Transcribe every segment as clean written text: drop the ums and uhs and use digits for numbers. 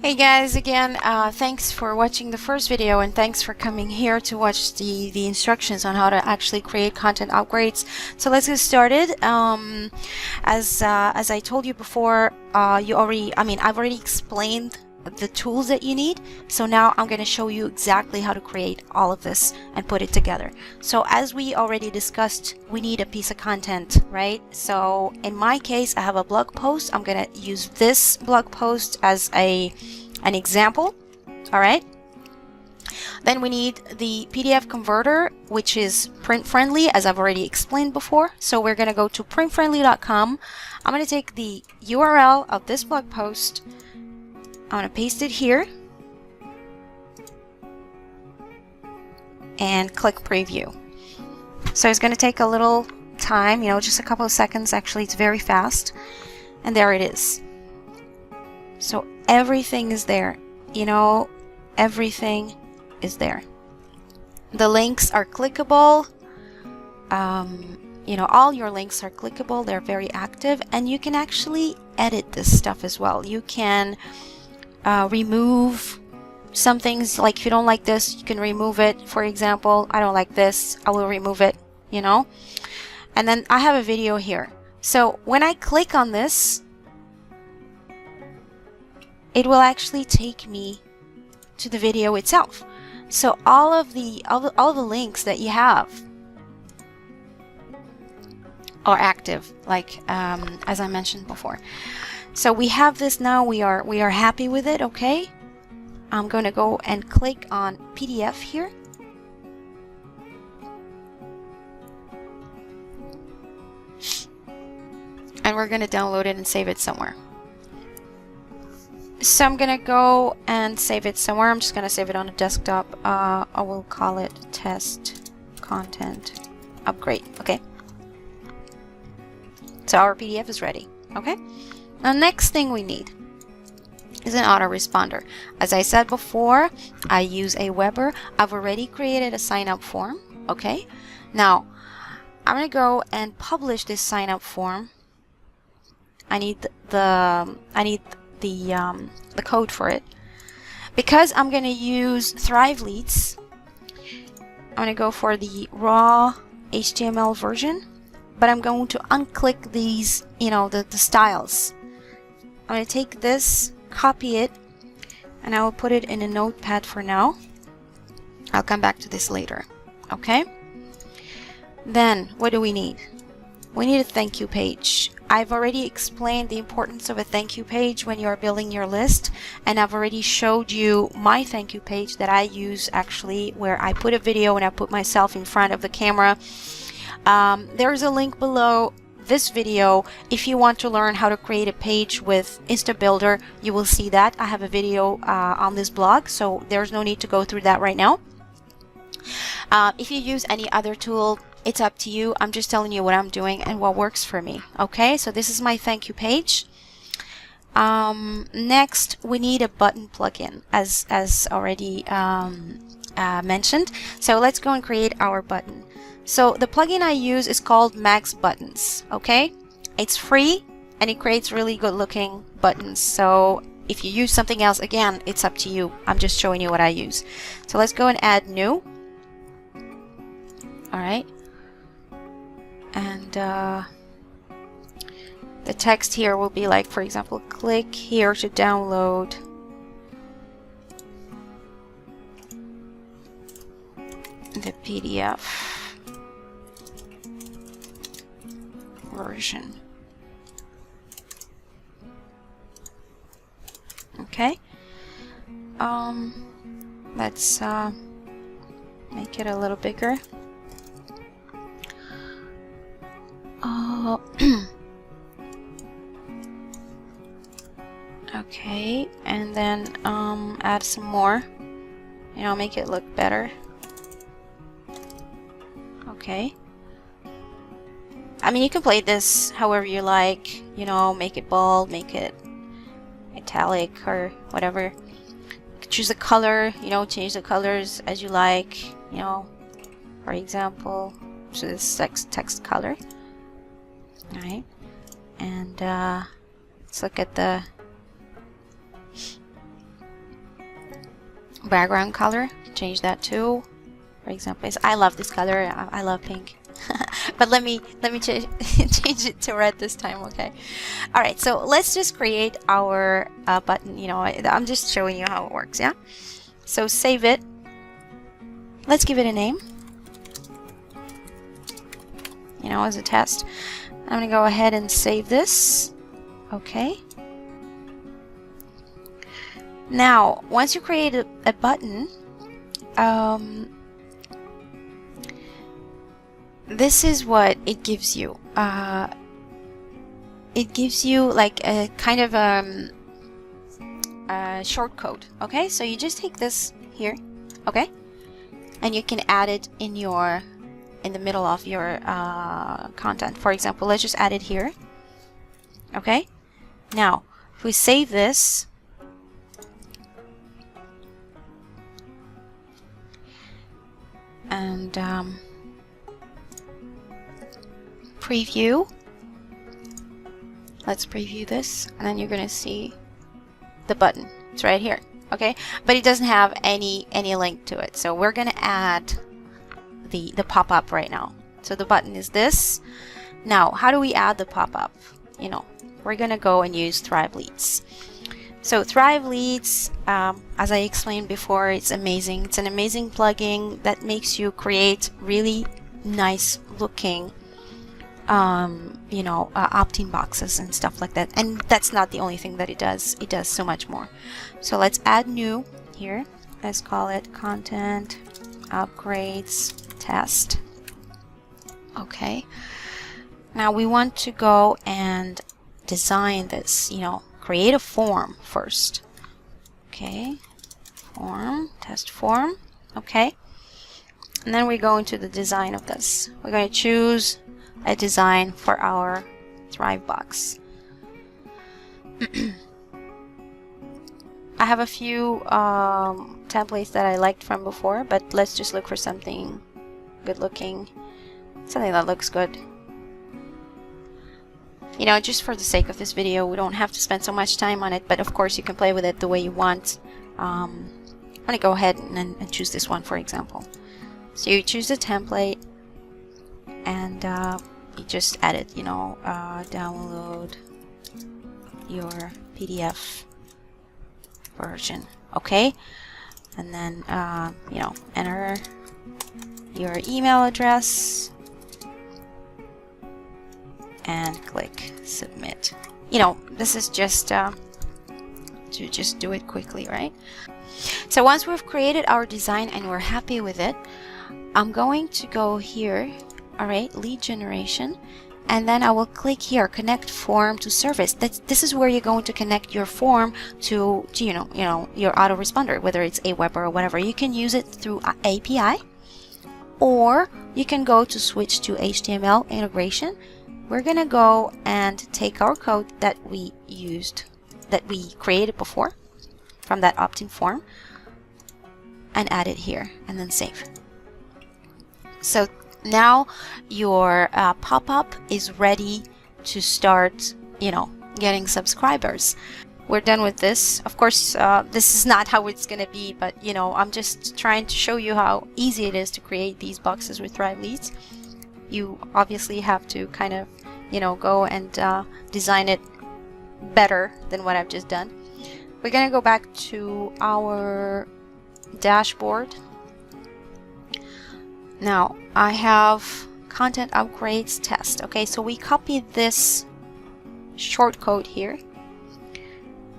Hey guys, again, thanks for watching the first video and thanks for coming here to watch the instructions on how to actually create content upgrades. So let's get started. As I told you before, I've already explained the tools that you need. So now I'm going to show you exactly how to create all of this and put it together. So as we already discussed, we need a piece of content, right? So in my case, I have a blog post. I'm going to use this blog post as an example. All right. Then we need the PDF converter, which is print friendly, as I've already explained before. So we're going to go to printfriendly.com. I'm going to take the URL of this blog post. I'm going to paste it here and click preview. So it's going to take a little time, just a couple of seconds. Actually, it's very fast. And there it is. So everything is there. Everything is there. The links are clickable. All your links are clickable. They're very active. And you can actually edit this stuff as well. You can remove some things. Like if you don't like this, you can remove it. For example, I don't like this, I will remove it, and then I have a video here. So when I click on this, it will actually take me to the video itself. So all of the links that you have are active, like as I mentioned before. So we have this now. We are happy with it. Okay, I'm going to go and click on PDF here. And we're going to download it and save it somewhere. So I'm going to go and save it somewhere. I'm just going to save it on a desktop. I will call it test content upgrade. Okay. So our PDF is ready. Okay. The next thing we need is an autoresponder. As I said before, I use Aweber. I've already created a sign up form. Okay. Now I'm going to go and publish this sign up form. I need the code for it. Because I'm going to use Thrive Leads, I'm going to go for the raw HTML version, but I'm going to unclick these, the styles. I'm going to take this, copy it, and I will put it in a notepad for now. I'll come back to this later. Okay? Then, what do we need? We need a thank you page. I've already explained the importance of a thank you page when you are building your list, and I've already showed you my thank you page that I use actually, where I put a video and I put myself in front of the camera. There's a link below this video. If you want to learn how to create a page with InstaBuilder, you will see that. I have a video on this blog, so there's no need to go through that right now. If you use any other tool, it's up to you. I'm just telling you what I'm doing and what works for me. Okay, so this is my thank you page. Next, we need a button plugin, as already mentioned. So let's go and create our button. So the plugin I use is called Max Buttons. Okay, it's free and it creates really good looking buttons. So if you use something else, again, it's up to you. I'm just showing you what I use. So let's go and add new. All right. And the text here will be like, for example, click here to download the PDF version. Okay. Let's make it a little bigger. Okay, and then add some more, make it look better. Okay, I mean, you can play this however you like, make it bold, make it italic or whatever. Choose a color, change the colors as you like, for example, so this text color. Alright, and let's look at the background color, change that to, for example, I love this color. I love pink. But let me change it to red this time. Okay. All right, so let's just create our button. You know, I'm just showing you how it works. Yeah. So save it. Let's give it a name, you know, as a test. I'm gonna go ahead and save this. Okay. Now once you create a button, this is what it gives you. It gives you like a kind of a short code. Okay, so you just take this here, okay, and you can add it in the middle of your content. For example, let's just add it here. Okay, now if we save this, and preview, let's preview this, and then you're gonna see the button. It's right here. Okay, but it doesn't have any link to it, so we're gonna add the pop-up right now. So the button is this. Now how do we add the pop-up? You know, we're gonna go and use Thrive Leads. So Thrive Leads, as I explained before, it's amazing. It's an amazing plugin that makes you create really nice looking you know, opt-in boxes and stuff like that. And that's not the only thing that it does. It does so much more. So let's add new here. Let's call it content upgrades test. Okay. Now we want to go and design this, you know, create a form first. Okay. Form, test form. Okay. And then we go into the design of this. We're going to choose a design for our Thrive box. I have a few templates that I liked from before, but let's just look for something good looking, something that looks good. You know, just for the sake of this video, we don't have to spend so much time on it, but of course you can play with it the way you want. I'm gonna go ahead and choose this one, for example. So you choose the template, and you just edit, you know, download your PDF version. Okay, and then you know, enter your email address and click submit. You know, this is just to just do it quickly, right? So once we've created our design and we're happy with it, I'm going to go here. All right, lead generation, and then I will click here, connect form to service. This is where you're going to connect your form to you know your autoresponder, whether it's Aweber or whatever. You can use it through API, or you can go to switch to HTML integration. We're gonna go and take our code that we used, that we created before from that opt-in form, and add it here, and then save. So now your pop-up is ready to start, you know, getting subscribers. We're done with this. Of course, this is not how it's gonna be, but you know, I'm just trying to show you how easy it is to create these boxes with Thrive Leads. You obviously have to kind of, you know, go and design it better than what I've just done. We're gonna go back to our dashboard. Now I have content upgrades test. Okay, so we copy this short code here,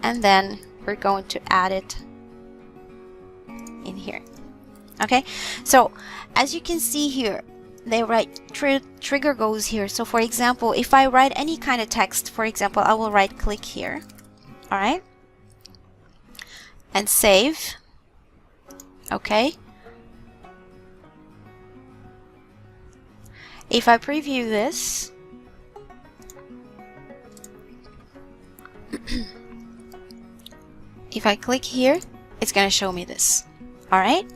and then we're going to add it in here. Okay, so as you can see here, they write trigger goes here. So for example, if I write any kind of text, for example, I will right click here, all right, and save. Okay, if I preview this, if I click here, it's gonna show me this. All right,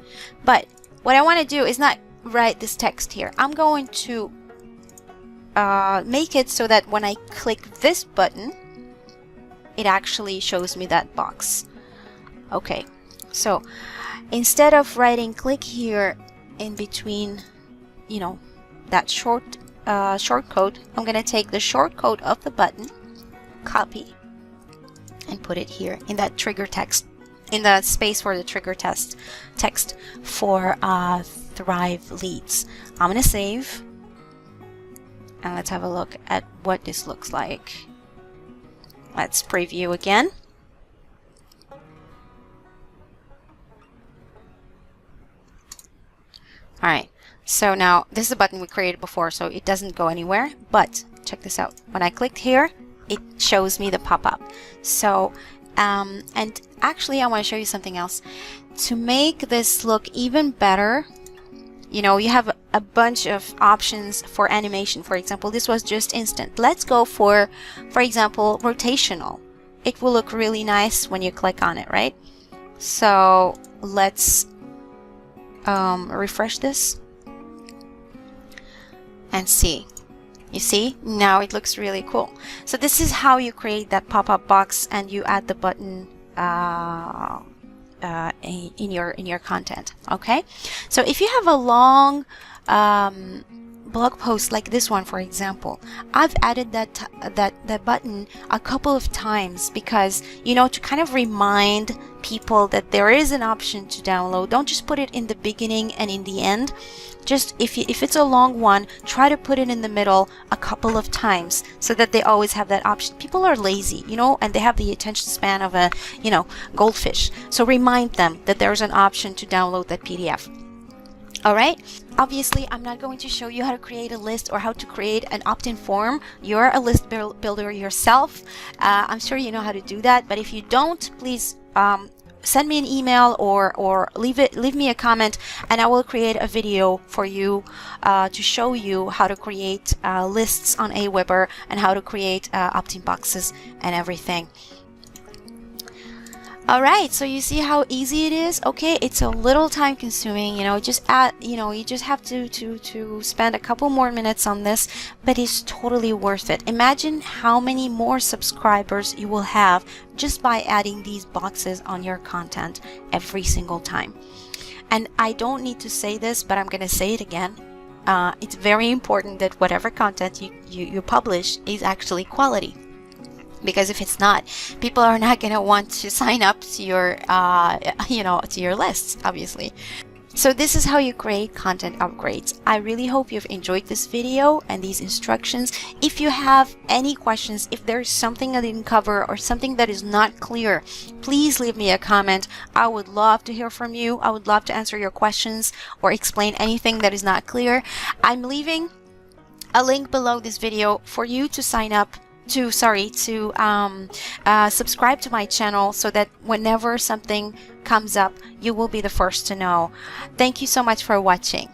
but what I want to do is not write this text here. I'm going to make it so that when I click this button, it actually shows me that box. Okay, So instead of writing click here in between, you know, that shortcode, I'm going to take the shortcode of the button, copy, and put it here in that trigger text, in the space for the trigger text for Thrive Leads. I'm going to save, and let's have a look at what this looks like. Let's preview again. Alright, so now this is a button we created before, so it doesn't go anywhere, but check this out. When I clicked here, it shows me the pop-up. So, and actually I want to show you something else. To make this look even better, you know, you have a bunch of options for animation. For example, this was just instant. Let's go for example, rotational. It will look really nice when you click on it, right? So let's refresh this and see. You see, now it looks really cool. So this is how you create that pop-up box and you add the button in your content. Okay, so if you have a long blog post like this one, for example, I've added that button a couple of times because, you know, to kind of remind people that there is an option to download. Don't just put it in the beginning and in the end. Just if it's a long one, try to put it in the middle a couple of times so that they always have that option. People are lazy, you know, and they have the attention span of a, you know, goldfish. So remind them that there's an option to download that PDF. Alright, obviously I'm not going to show you how to create a list or how to create an opt-in form. You're a list builder yourself. I'm sure you know how to do that, but if you don't, please send me an email or leave me a comment, and I will create a video for you to show you how to create lists on Aweber and how to create opt-in boxes and everything. Alright, so you see how easy it is. Okay, it's a little time consuming, you know, just you just have to spend a couple more minutes on this, but it's totally worth it. Imagine how many more subscribers you will have just by adding these boxes on your content every single time. And I don't need to say this, but I'm gonna say it again. It's very important that whatever content you publish is actually quality. Because if it's not, people are not going to want to sign up to your, you know, to your lists, obviously. So this is how you create content upgrades. I really hope you've enjoyed this video and these instructions. If you have any questions, if there's something I didn't cover or something that is not clear, please leave me a comment. I would love to hear from you. I would love to answer your questions or explain anything that is not clear. I'm leaving a link below this video for you to sign up to subscribe to my channel so that whenever something comes up, you will be the first to know. Thank you so much for watching.